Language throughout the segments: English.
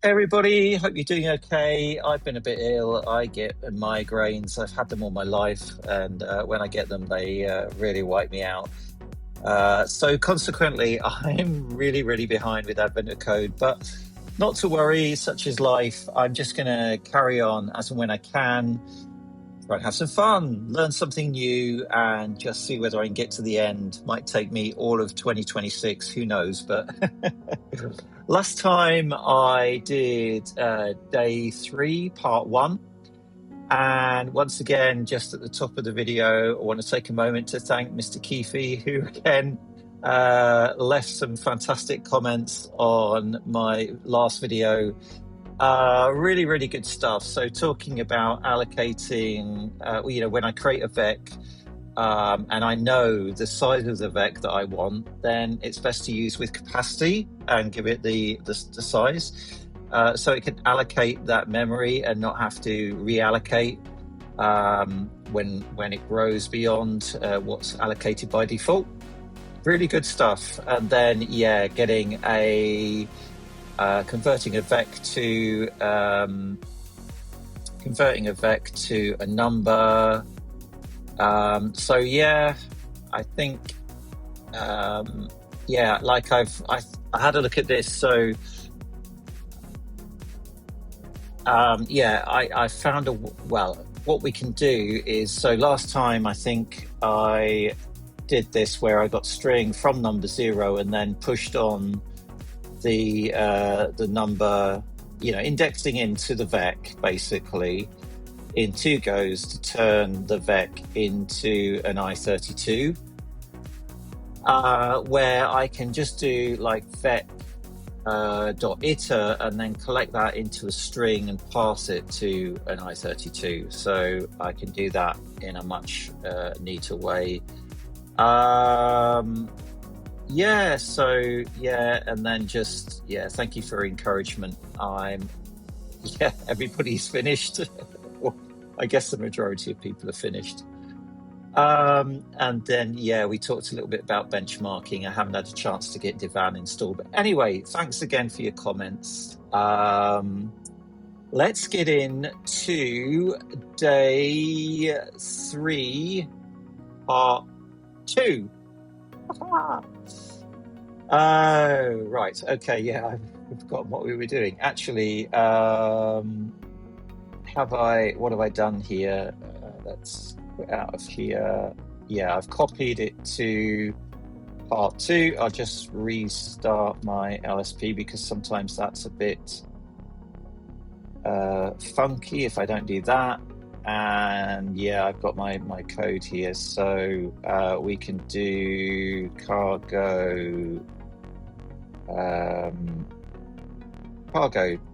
Hey everybody, hope you're doing okay. I've been a bit ill. I get migraines. I've had them all my life, and when I get them, they really wipe me out. So consequently, I'm really behind with Advent of Code, but not to worry, such is life. I'm just going to carry on as and when I can, try and have some fun, learn something new, and just see whether I can get to the end. Might take me all of 2026, who knows, but last time I did day 3, part 1. And once again, just at the top of the video, I want to take a moment to thank Mr. Kiffie, who again left some fantastic comments on my last video. Really good stuff. So talking about allocating, when I create a VEC, and I know the size of the VEC that I want, then it's best to use with capacity and give it the size. So it can allocate that memory and not have to reallocate when it grows beyond what's allocated by default. Really good stuff. And then getting a converting a VEC to a number. I think like I had a look at this. So I found what we can do is, so last time I think I did this where I got string from number 0 and then pushed on the number, indexing into the VEC basically in 2 goes to turn the VEC into an I32, where I can just do like VEC .iter and then collect that into a string and pass it to an I32. So I can do that in a much neater way. And then just thank you for encouragement. Everybody's finished. I guess the majority of people are finished. And then we talked a little bit about benchmarking. I haven't had a chance to get Divan installed, but anyway, thanks again for your comments. Let's get into day 3, part 2. Oh, right. Okay. I've forgotten what we were doing. Actually, what have I done here? Let's get out of here. I've copied it to part 2. I'll just restart my LSP because sometimes that's a bit funky if I don't do that. And I've got my code here, so we can do cargo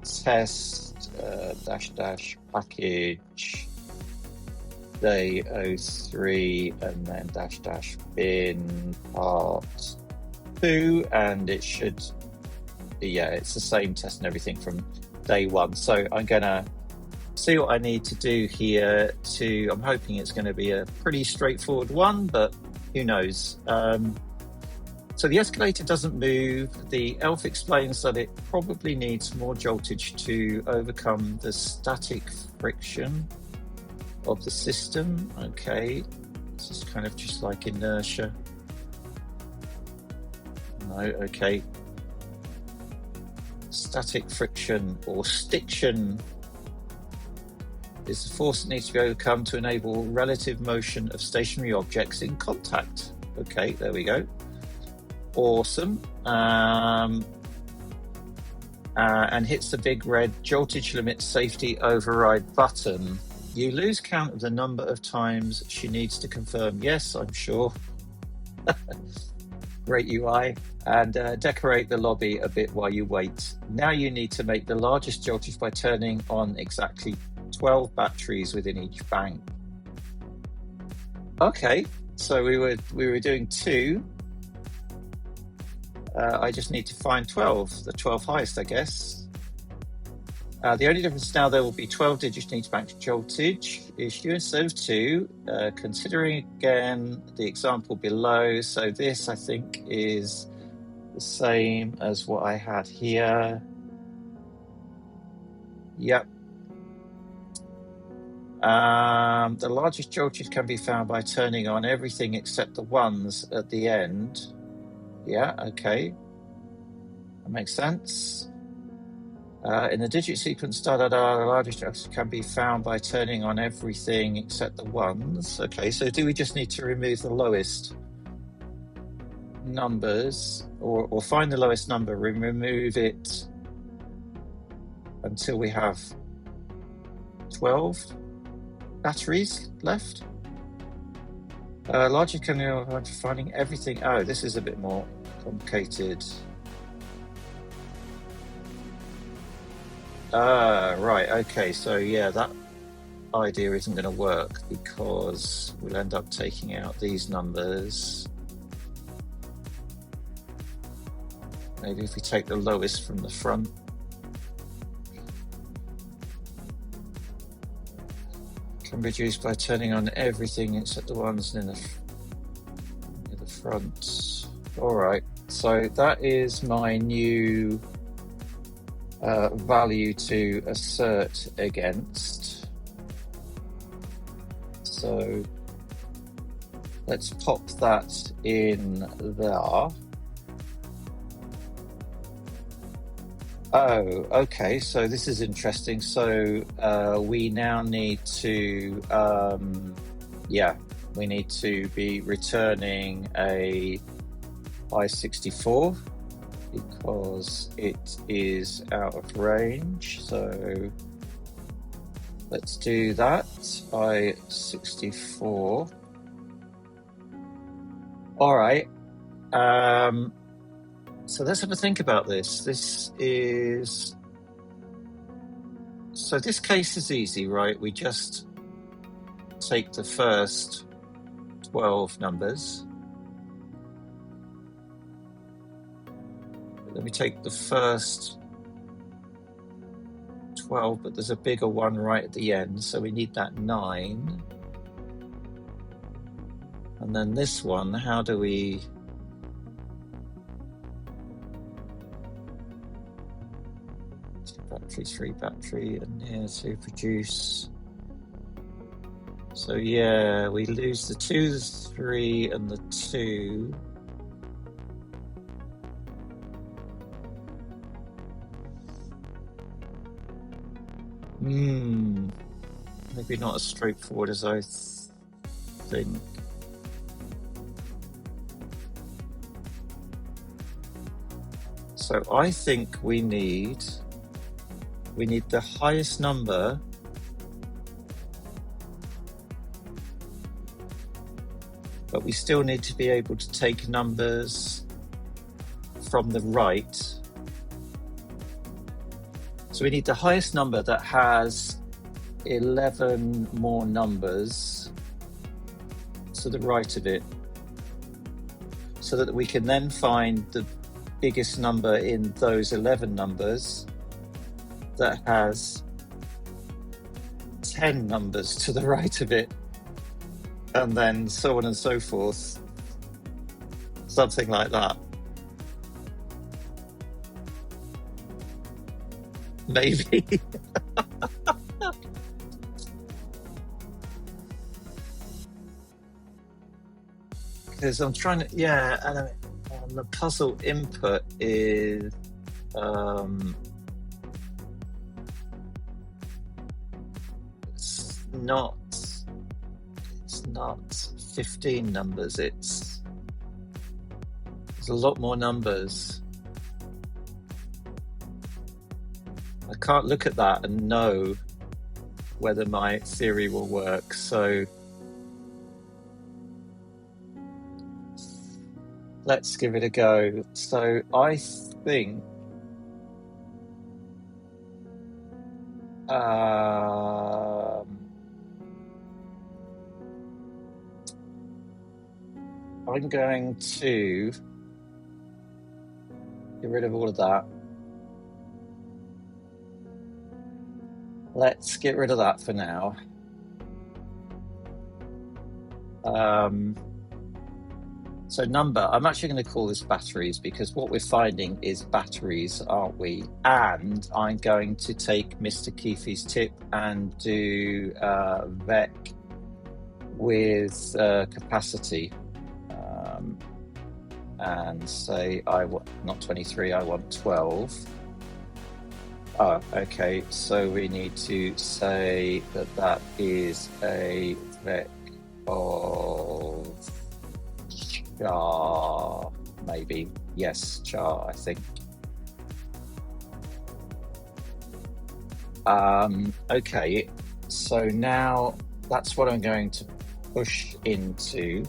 test -- package day 03 and then -- bin part 2, and it should it's the same test and everything from day 1. So I'm gonna see what I need to do here I'm hoping it's going to be a pretty straightforward one, but who knows. So the escalator doesn't move. The ELF explains that it probably needs more joltage to overcome the static friction of the system. Okay, this is kind of just like inertia. No, okay. Static friction or stiction is the force that needs to be overcome to enable relative motion of stationary objects in contact. Okay, there we go. Awesome. And hits the big red joltage limit safety override button. You lose count of the number of times she needs to confirm. Yes, I'm sure. Great UI. And decorate the lobby a bit while you wait. Now you need to make the largest joltage by turning on exactly 12 batteries within each bank. Okay, so we were doing 2. I just need to find 12, the 12 highest, I guess. The only difference now, there will be 12 digits in each bank joltage issue instead of 2. Considering again the example below, so this I think is the same as what I had here. Yep. The largest geometries can be found by turning on everything except the ones at the end. Yeah, okay. That makes sense. In the digit sequence, the largest geometries can be found by turning on everything except the ones. Okay, so do we just need to remove the lowest numbers, or find the lowest number, remove it until we have 12 batteries left? Logic and finding everything. Oh, this is a bit more complicated. Right, okay, so yeah, that idea isn't going to work because we'll end up taking out these numbers. Maybe if we take the lowest from the front. Can be reduced by turning on everything except the ones in the front. All right, so that is my new value to assert against. So let's pop that in there. Oh, okay, so this is interesting. So we now need to, we need to be returning a I-64 because it is out of range. So let's do that, I-64. All right. So let's have a think about this. This case is easy, right? We just take the first 12 numbers. Then we take the first 12, but there's a bigger one right at the end, so we need that 9. And then this one, how do we... Battery, 3 battery, and here to produce. So yeah, we lose the 2, the 3, and the 2. Maybe not as straightforward as I think. So I think we need the highest number but we still need to be able to take numbers from the right. So we need the highest number that has 11 more numbers to the right of it, so that we can then find the biggest number in those 11 numbers that has 10 numbers to the right of it, and then so on and so forth. Something like that. Maybe. Because I'm trying to, and the puzzle input is it's not 15 numbers, there's a lot more numbers. I can't look at that and know whether my theory will work, so let's give it a go. So I think I'm going to get rid of all of that. Let's get rid of that for now. So number, I'm actually going to call this batteries because what we're finding is batteries, aren't we? And I'm going to take Mr. Kiffie's tip and do vec with capacity. And say I want not 23, I want 12. Oh, okay, so we need to say that that is a vec of char, maybe. Yes, char, I think. Okay, so now that's what I'm going to push into.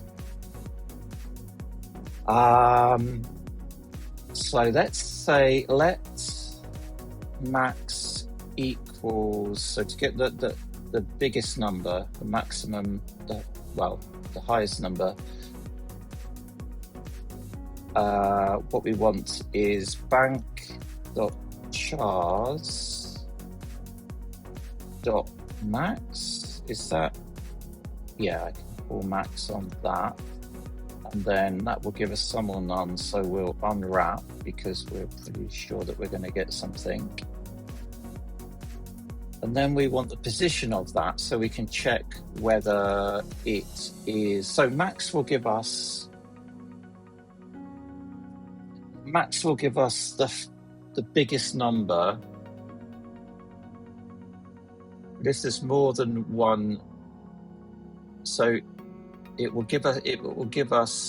So let's say max equals, so to get the biggest number, the maximum, the highest number, what we want is bank.chars.max. Is that? Yeah, I can call max on that. And then that will give us some or none, so we'll unwrap because we're pretty sure that we're going to get something. And then we want the position of that so we can check whether it is. So max will give us the biggest number. This is more than one, so it will give us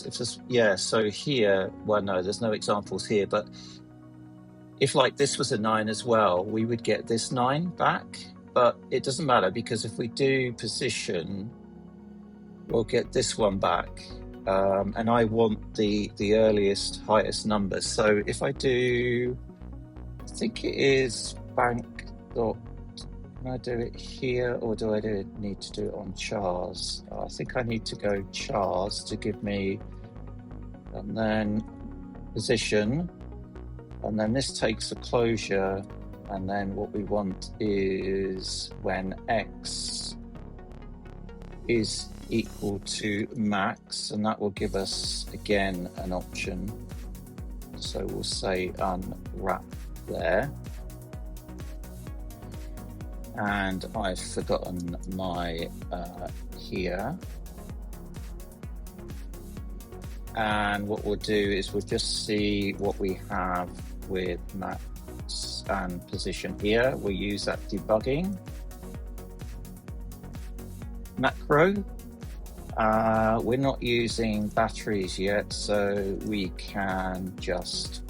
if this, yeah, so here, well, no, there's no examples here, but if like this was a 9 as well, we would get this 9 back, but it doesn't matter because if we do position, we'll get this one back. And I want the earliest, highest number. So if I do, I think it is bank dot, can I do it here or do I need to do it on chars? I think I need to go chars to give me, and then position, and then this takes a closure, and then what we want is when x is equal to max, and that will give us again an option. So we'll say unwrap there. And I've forgotten my here. And what we'll do is we'll just see what we have with max and position here. We'll use that debugging macro. We're not using batteries yet, so we can just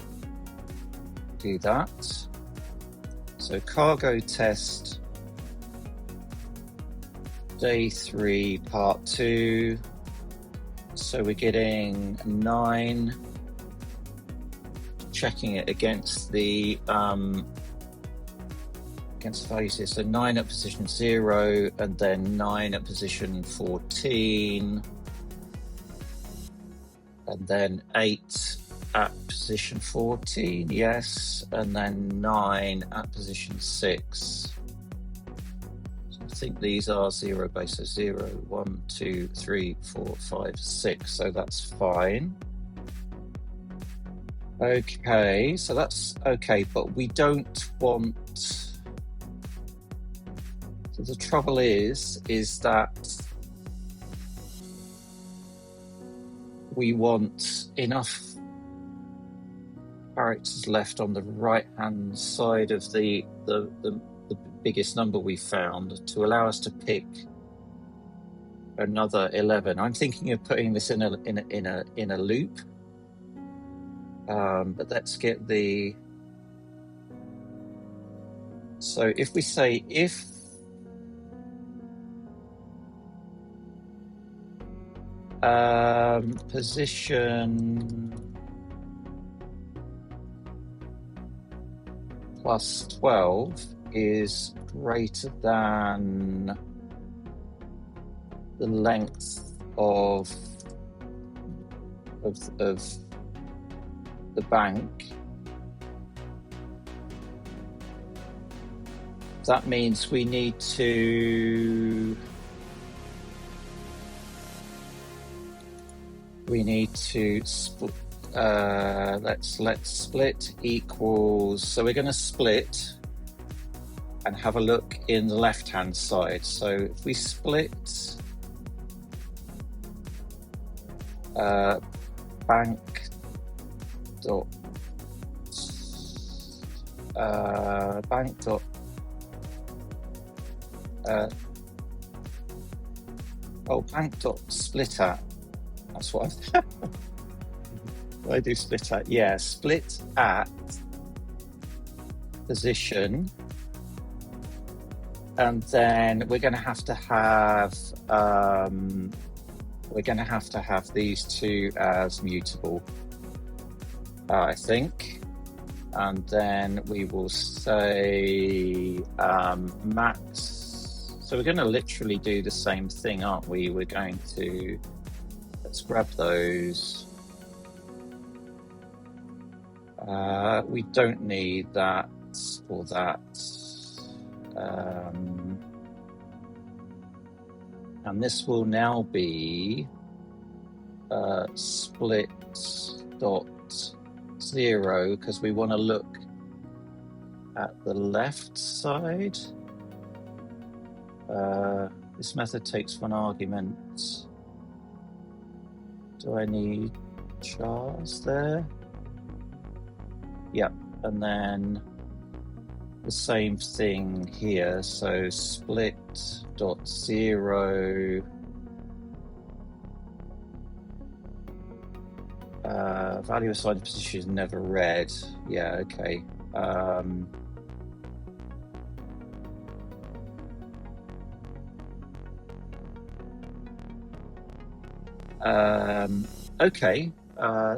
do that. So cargo test day 3 part 2, so we're getting 9, checking it against the against values here, so 9 at position 0 and then 9 at position 14 and then 8 at position 14, yes, and then 9 at position 6. I think these are 0 base, so 0, 1, 2, 3, 4, 5, 6, so that's fine. Okay, so that's okay, but we don't want, so the trouble is that we want enough characters left on the right hand side of the biggest number we found to allow us to pick another 11. I'm thinking of putting this in a loop, but let's get the, so if we say if position plus 12 is greater than the length of the bank, that means we need to we need to let's split equals, so we're going to split and have a look in the left hand side. So if we split bank dot bank dot bank dot split at, that's what I do split at, yeah, split at position, and then we're going to have these two as mutable, I think. And then we will say max. So we're going to literally do the same thing, aren't we? We're going to, let's grab those. We don't need that or that. And this will now be split dot 0, because we want to look at the left side. This method takes one argument. Do I need chars there? Yep, and then the same thing here. So split dot 0 value assigned to position is never read. Yeah, okay. Okay,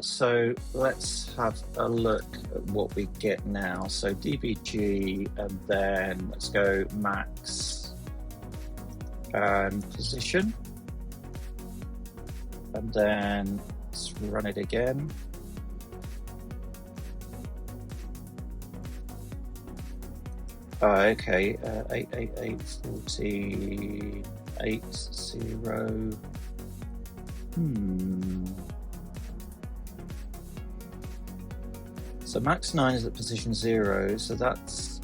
so let's have a look at what we get now. So dbg, and then let's go max and position, and then let's run it again. Okay, 8884080. So max 9 is at position 0, so that's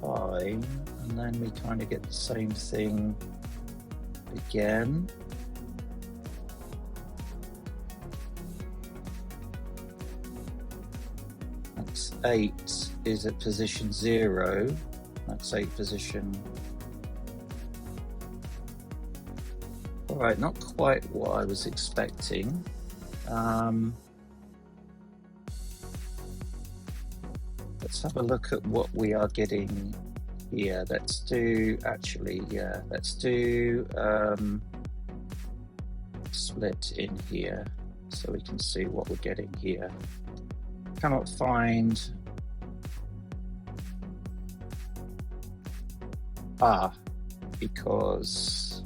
fine. And then we kind of get the same thing again. Max 8 is at position 0. Max 8 position. All right, not quite what I was expecting. Let's have a look at what we are getting here. Let's do, actually, yeah, let's do split in here so we can see what we're getting here. Cannot find, because,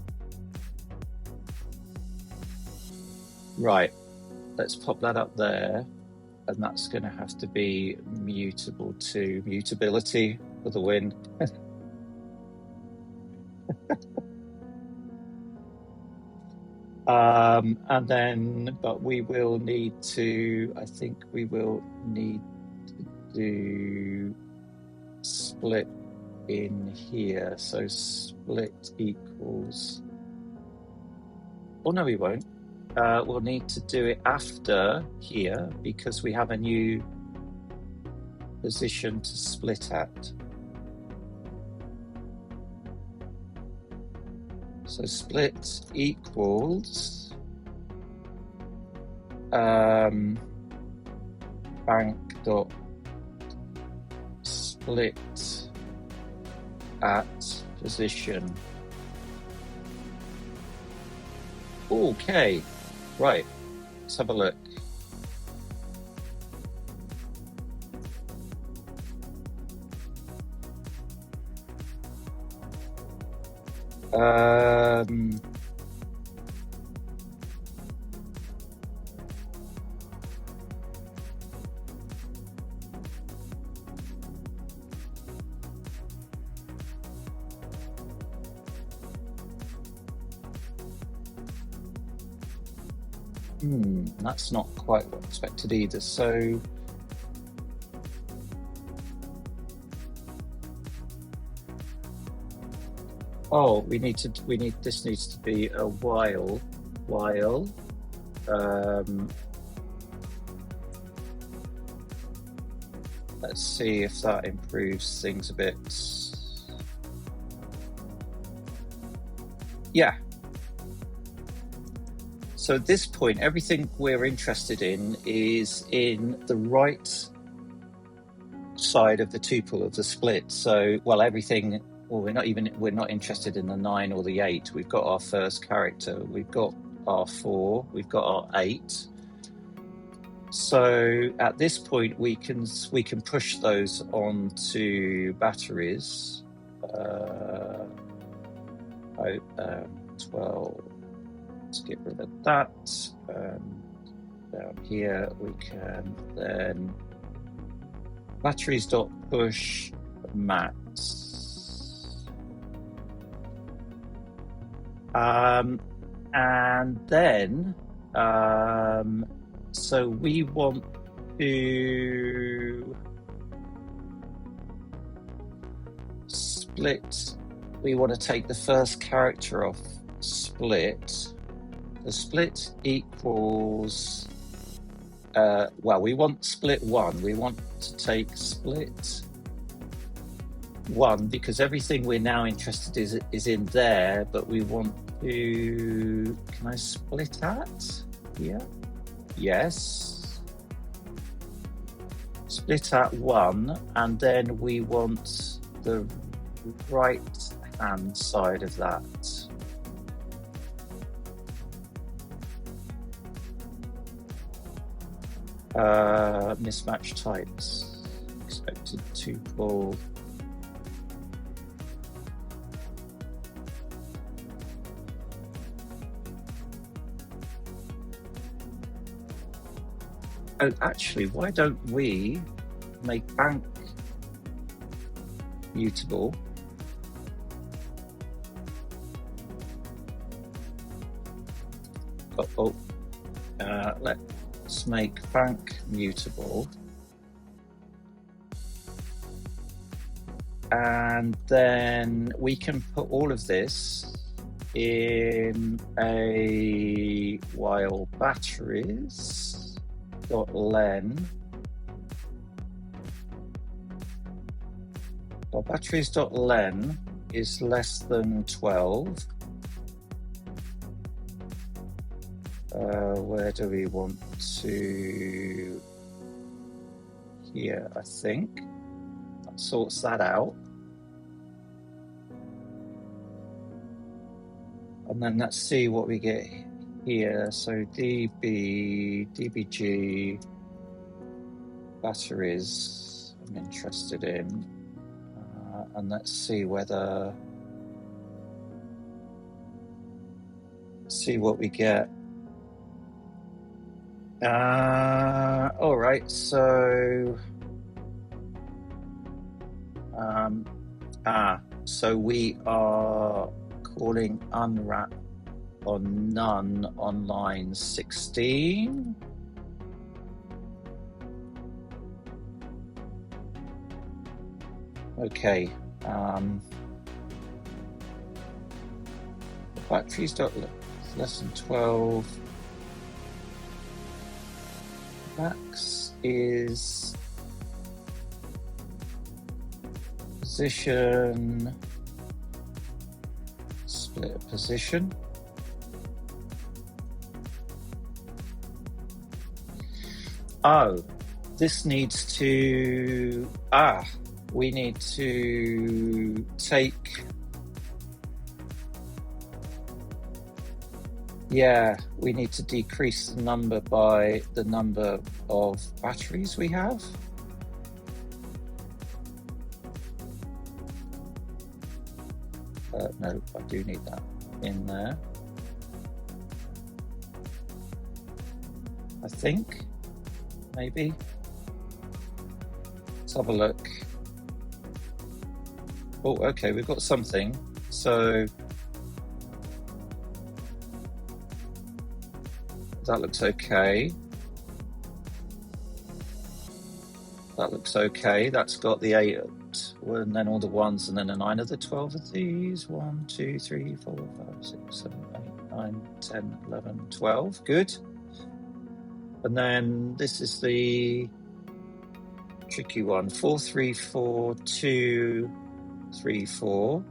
right, let's pop that up there, and that's going to have to be mutable to mutability for the win. And then, but we will need to, I think we will need to do split in here. So split equals, oh no, we won't. We'll need to do it after here because we have a new position to split at. So split equals bank dot split at position. Okay, right, let's have a look. That's not quite what I expected either. So this needs to be a while. Let's see if that improves things a bit. Yeah. So at this point, everything we're interested in is in the right side of the tuple of the split. So, everything. Well, we're not interested in the 9 or the 8. We've got our first character. We've got our 4. We've got our 8. So at this point, we can push those onto batteries. 12. Let's get rid of that. Down here, we can then batteries.push max. And then, so we want to split. We want to take the first character off split. The split equals, we want split 1. We want to take split 1 because everything we're now interested is in there, but we want to, can I split at here? Yes. Split at 1, and then we want the right hand side of that. Mismatch types. Expected tuple. Oh, actually, why don't we make bank mutable? Let's make bank mutable. And then we can put all of this in a while batteries.len. Well, batteries.len is less than 12. Where do we want to? Here, I think. That sorts that out. And then let's see what we get here. So dbg batteries I'm interested in. And let's see what we get. All right, so so we are calling unwrap on none on line 16. Okay. Batteries less than 12. Max is position, split position. Oh, this needs to, we need to take, we need to decrease the number by the number of batteries we have. No, I do need that in there. I think, maybe. Let's have a look. Oh, okay, we've got something. So, That looks okay. That looks okay. That's got the 8, and then all the 1s, and then a 9 of the 12 of these. 1, 2, 3, 4, 5, 6, 7, 8, 9, 10, 11, 12. Good. And then this is the tricky one. 4, 3, 4, 2, 3, 4.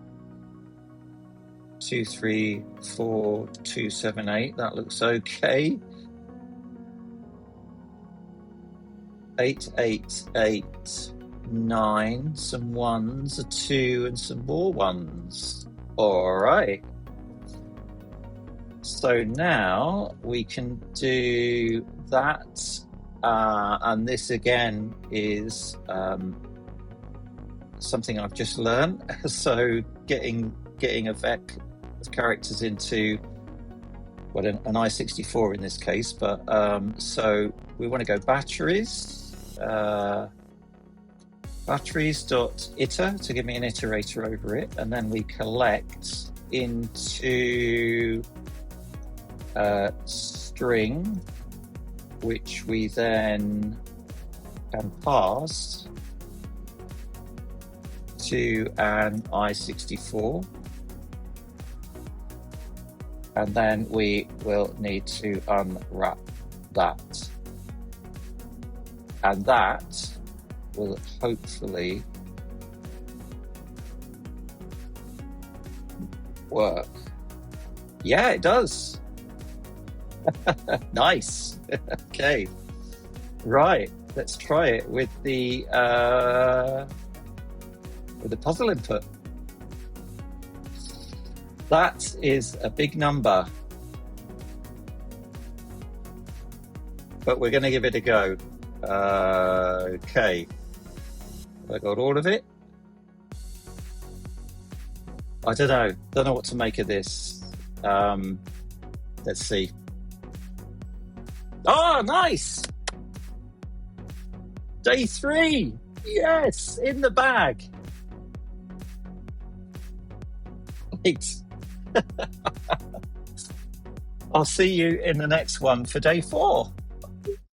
2, 3, 4, 2, 7, 8. That looks okay. 8, 8, 8, 9. Some 1s, a 2, and some more 1s. All right. So now we can do that. And this again is something I've just learned. So getting a vec of characters into, well, an I64 in this case, but so we want to go batteries, batteries.iter to give me an iterator over it, and then we collect into string, which we then can pass to an I64. And then we will need to unwrap that. And that will hopefully work. Yeah, it does. Nice. Okay. Right. Let's try it with the puzzle input. That is a big number, but we're going to give it a go. Okay. Have I got all of it? I don't know. Don't know what to make of this. Let's see. Oh, nice! Day 3! Yes, in the bag. Thanks. I'll see you in the next one for day 4.